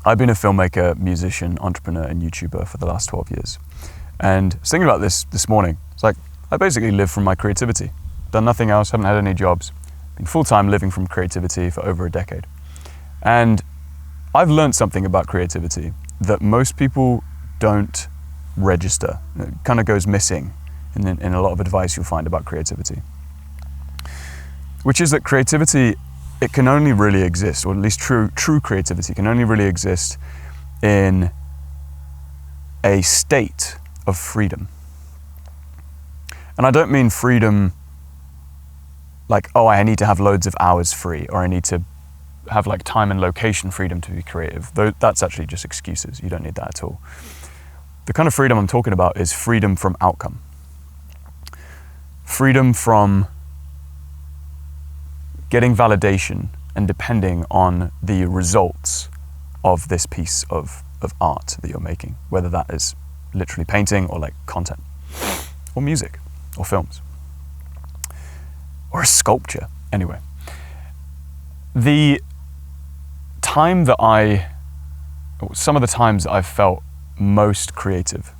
I've been a filmmaker, musician, entrepreneur, and YouTuber for the last 12 years. And I was thinking about this morning. It's like, I basically live from my creativity. Done nothing else, haven't had any jobs. Been full-time living from creativity for over a decade. And I've learned something about creativity that most people don't register. It kind of goes missing in a lot of advice you'll find about creativity. Which is that creativity, it can only really exist, or at least true creativity can only really exist in a state of freedom. And I don't mean freedom like, oh, I need to have loads of hours free, or I need to have like time and location freedom to be creative. That's actually just excuses. You don't need that at all. The kind of freedom I'm talking about is freedom from outcome. Freedom from getting validation and depending on the results of this piece of art that you're making, whether that is literally painting or like content or music or films or a sculpture. Anyway, some of the times I've felt most creative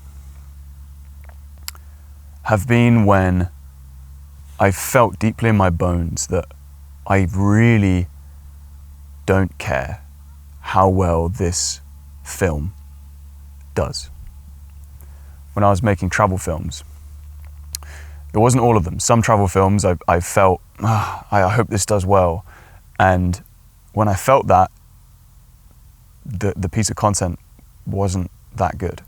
have been when I felt deeply in my bones that I really don't care how well this film does. When I was making travel films, it wasn't all of them. Some travel films I felt, I hope this does well. And when I felt that, the piece of content wasn't that good.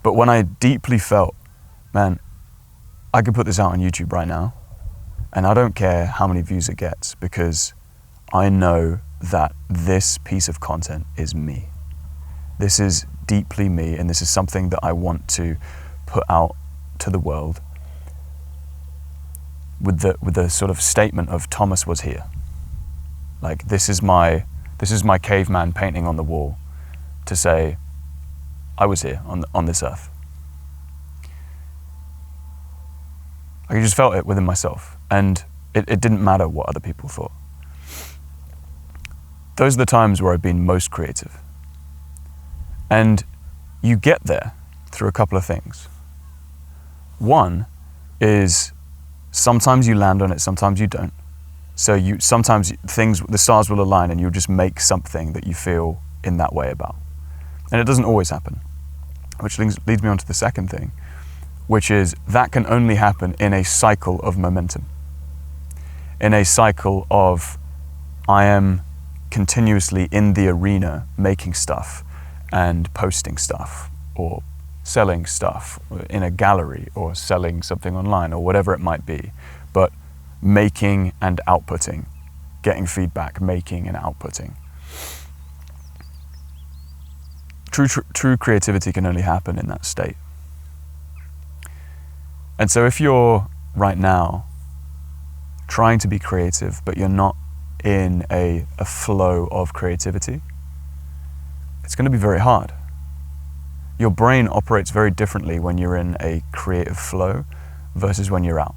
But when I deeply felt, man, I could put this out on YouTube right now, and I don't care how many views it gets, because I know that this piece of content is me. This is deeply me, and this is something that I want to put out to the world with the sort of statement of Thomas was here. Like, this is my caveman painting on the wall to say, I was here on this earth. I just felt it within myself, and it didn't matter what other people thought. Those are the times where I've been most creative. And you get there through a couple of things. One is sometimes you land on it, sometimes you don't. So sometimes the stars will align and you'll just make something that you feel in that way about. And it doesn't always happen, which leads me on to the second thing, which is that can only happen in a cycle of momentum. In a cycle of, I am continuously in the arena making stuff and posting stuff or selling stuff in a gallery or selling something online or whatever it might be, but making and outputting, getting feedback, making and outputting. True creativity can only happen in that state. And so if you're right now trying to be creative, but you're not in a flow of creativity, it's going to be very hard. Your brain operates very differently when you're in a creative flow versus when you're out.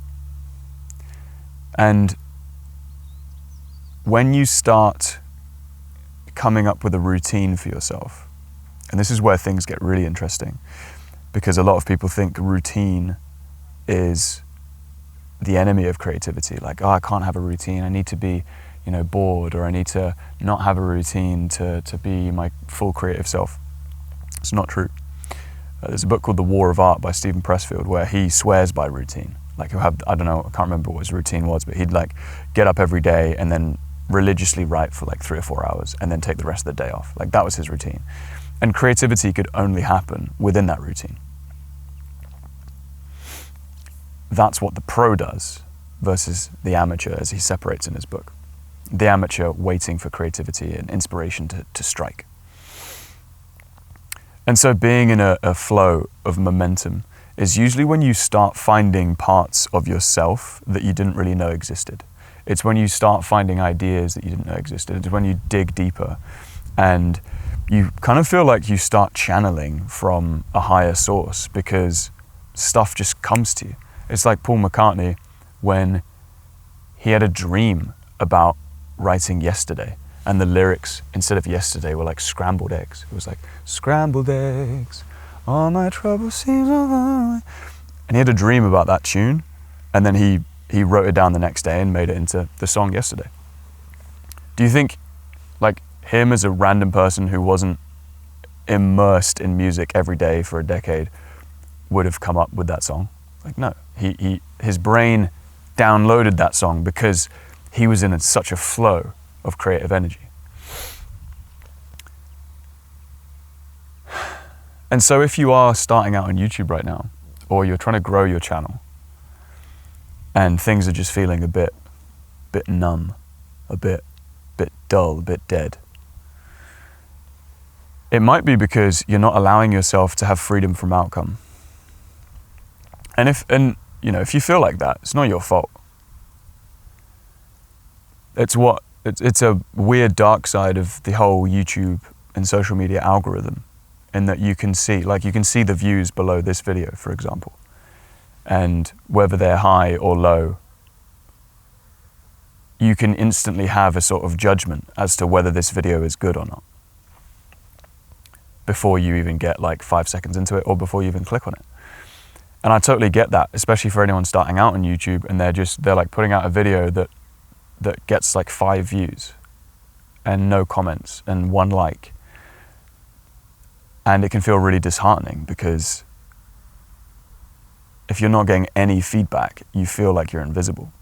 And when you start coming up with a routine for yourself, and this is where things get really interesting, because a lot of people think routine is the enemy of creativity. Like, oh, I can't have a routine. I need to be, bored, or I need to not have a routine to be my full creative self. It's not true. There's a book called The War of Art by Stephen Pressfield where he swears by routine. Like, he'll have, I can't remember what his routine was, but he'd like get up every day and then religiously write for like 3 or 4 hours and then take the rest of the day off. Like, that was his routine. And creativity could only happen within that routine. That's what the pro does versus the amateur, as he separates in his book. The amateur waiting for creativity and inspiration to strike. And so being in a flow of momentum is usually when you start finding parts of yourself that you didn't really know existed. It's when you start finding ideas that you didn't know existed. It's when you dig deeper and you kind of feel like you start channeling from a higher source because stuff just comes to you. It's like Paul McCartney when he had a dream about writing Yesterday, and the lyrics, instead of yesterday, were like scrambled eggs. It was like, scrambled eggs, all my trouble seems over. And he had a dream about that tune, and then he wrote it down the next day and made it into the song yesterday. Do you think, like, him as a random person who wasn't immersed in music every day for a decade would have come up with that song? Like, no. His brain downloaded that song because he was in such a flow of creative energy. And so if you are starting out on YouTube right now, or you're trying to grow your channel, and things are just feeling a bit numb, a bit dull, a bit dead, it might be because you're not allowing yourself to have freedom from outcome. And if you feel like that, it's not your fault. It's a weird dark side of the whole YouTube and social media algorithm, in that you can see the views below this video, for example, and whether they're high or low, you can instantly have a sort of judgment as to whether this video is good or not before you even get like 5 seconds into it, or before you even click on it. And I totally get that, especially for anyone starting out on YouTube and they're like putting out a video that gets like 5 views and no comments and 1 like. And it can feel really disheartening, because if you're not getting any feedback, you feel like you're invisible.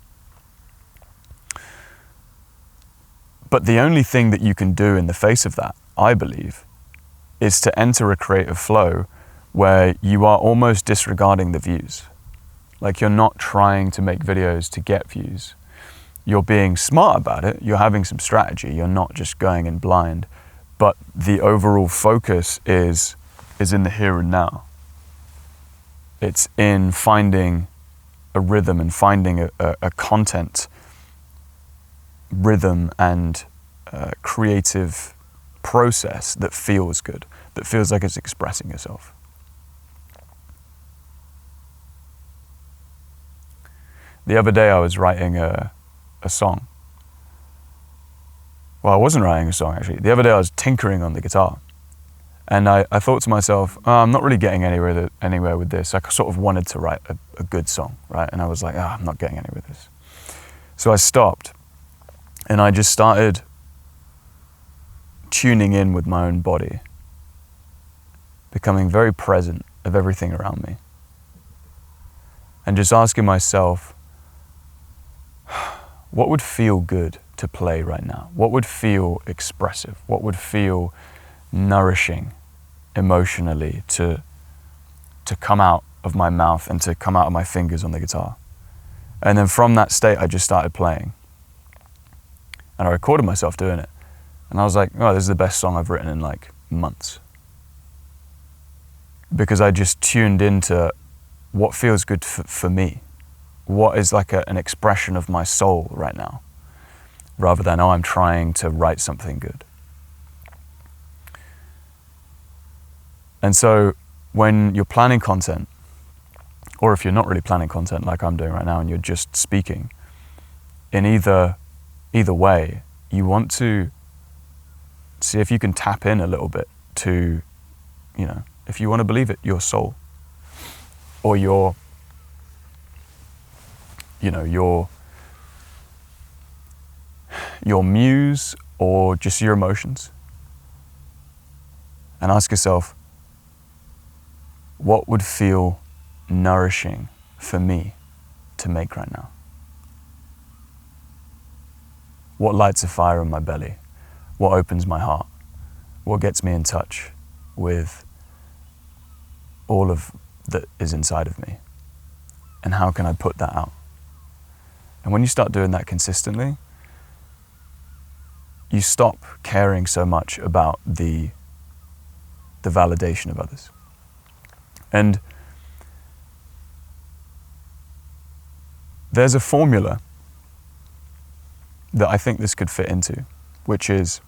But the only thing that you can do in the face of that, I believe, is to enter a creative flow where you are almost disregarding the views. Like, you're not trying to make videos to get views. You're being smart about it, you're having some strategy, you're not just going in blind, but the overall focus is in the here and now. It's in finding a rhythm and finding a content rhythm and creative process that feels good, that feels like it's expressing yourself. The other day I was writing a song. Well, I wasn't writing a song, actually. The other day I was tinkering on the guitar, and I thought to myself, oh, I'm not really getting anywhere with this. I sort of wanted to write a good song, right? And I was like, I'm not getting anywhere with this. So I stopped, and I just started tuning in with my own body, becoming very present of everything around me, and just asking myself, what would feel good to play right now? What would feel expressive? What would feel nourishing emotionally to come out of my mouth and to come out of my fingers on the guitar? And then from that state, I just started playing. And I recorded myself doing it. And I was like, oh, this is the best song I've written in like months. Because I just tuned into what feels good for me. What is like an expression of my soul right now, rather than, I'm trying to write something good. And so when you're planning content, or if you're not really planning content like I'm doing right now and you're just speaking, in either way, you want to see if you can tap in a little bit to, if you want to believe it, your soul, or your muse, or just your emotions, and ask yourself, what would feel nourishing for me to make right now? What lights a fire in my belly? What opens my heart? What gets me in touch with all of that is inside of me? And how can I put that out? And when you start doing that consistently, you stop caring so much about the validation of others. And there's a formula that I think this could fit into, which is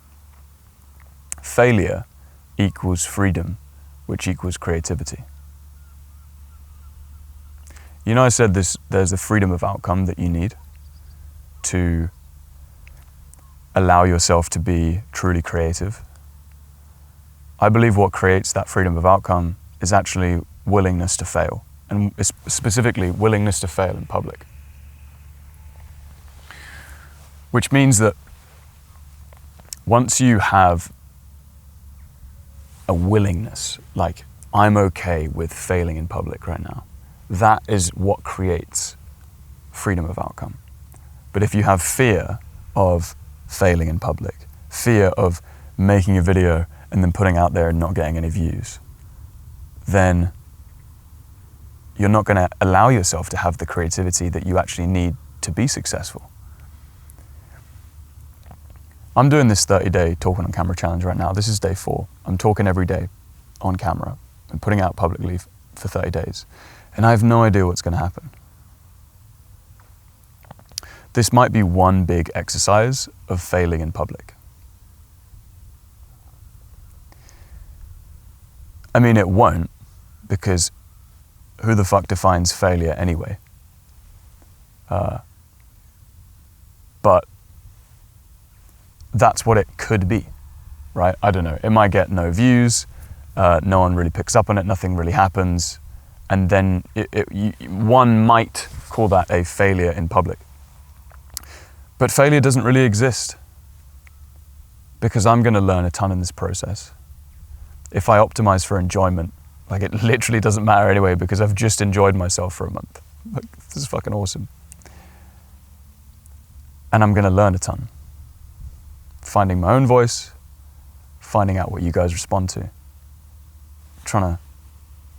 failure equals freedom, which equals creativity. I said there's a freedom of outcome that you need to allow yourself to be truly creative. I believe what creates that freedom of outcome is actually willingness to fail, and specifically willingness to fail in public. Which means that once you have a willingness, like, I'm okay with failing in public right now, that is what creates freedom of outcome. But if you have fear of failing in public, fear of making a video and then putting out there and not getting any views, then you're not going to allow yourself to have the creativity that you actually need to be successful. I'm doing this 30-day talking on camera challenge right now. This is day 4. I'm talking every day on camera and putting out publicly for 30 days. And I have no idea what's going to happen. This might be one big exercise of failing in public. I mean, it won't, because who the fuck defines failure anyway? But that's what it could be, right? I don't know. It might get no views, no one really picks up on it, nothing really happens, and then one might call that a failure in public. But failure doesn't really exist, because I'm going to learn a ton in this process. If I optimize for enjoyment, like, it literally doesn't matter anyway, because I've just enjoyed myself for a month. Like, this is fucking awesome. And I'm going to learn a ton. Finding my own voice, finding out what you guys respond to. Trying to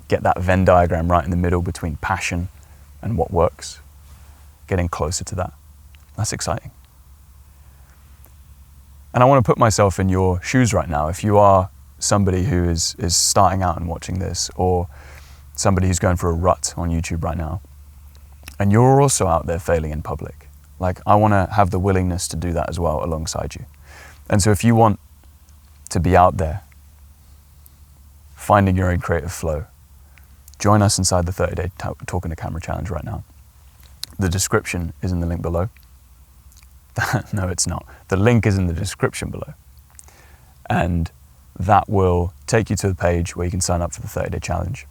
get that Venn diagram right in the middle between passion and what works. Getting closer to that. That's exciting. And I want to put myself in your shoes right now. If you are somebody who is starting out and watching this, or somebody who's going through a rut on YouTube right now, and you're also out there failing in public, like, I want to have the willingness to do that as well alongside you. And so if you want to be out there finding your own creative flow, join us inside the 30-day Talking to Camera Challenge right now. The description is in the link below. No, it's not. The link is in the description below. And that will take you to the page where you can sign up for the 30-day challenge.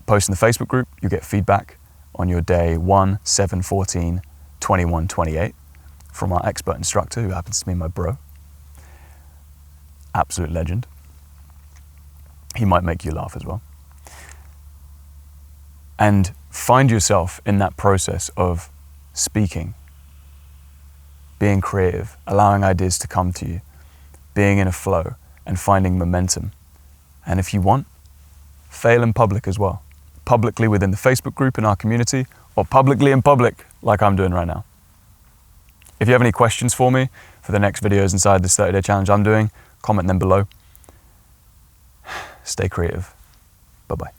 Post in the Facebook group, you get feedback on your day 1, 7, 14, 21, 28 from our expert instructor, who happens to be my bro. Absolute legend. He might make you laugh as well. And find yourself in that process of speaking, being creative, allowing ideas to come to you, being in a flow, and finding momentum. And if you want, fail in public as well. Publicly within the Facebook group in our community, or publicly in public like I'm doing right now. If you have any questions for me for the next videos inside this 30-day challenge I'm doing, comment them below. Stay creative. Bye-bye.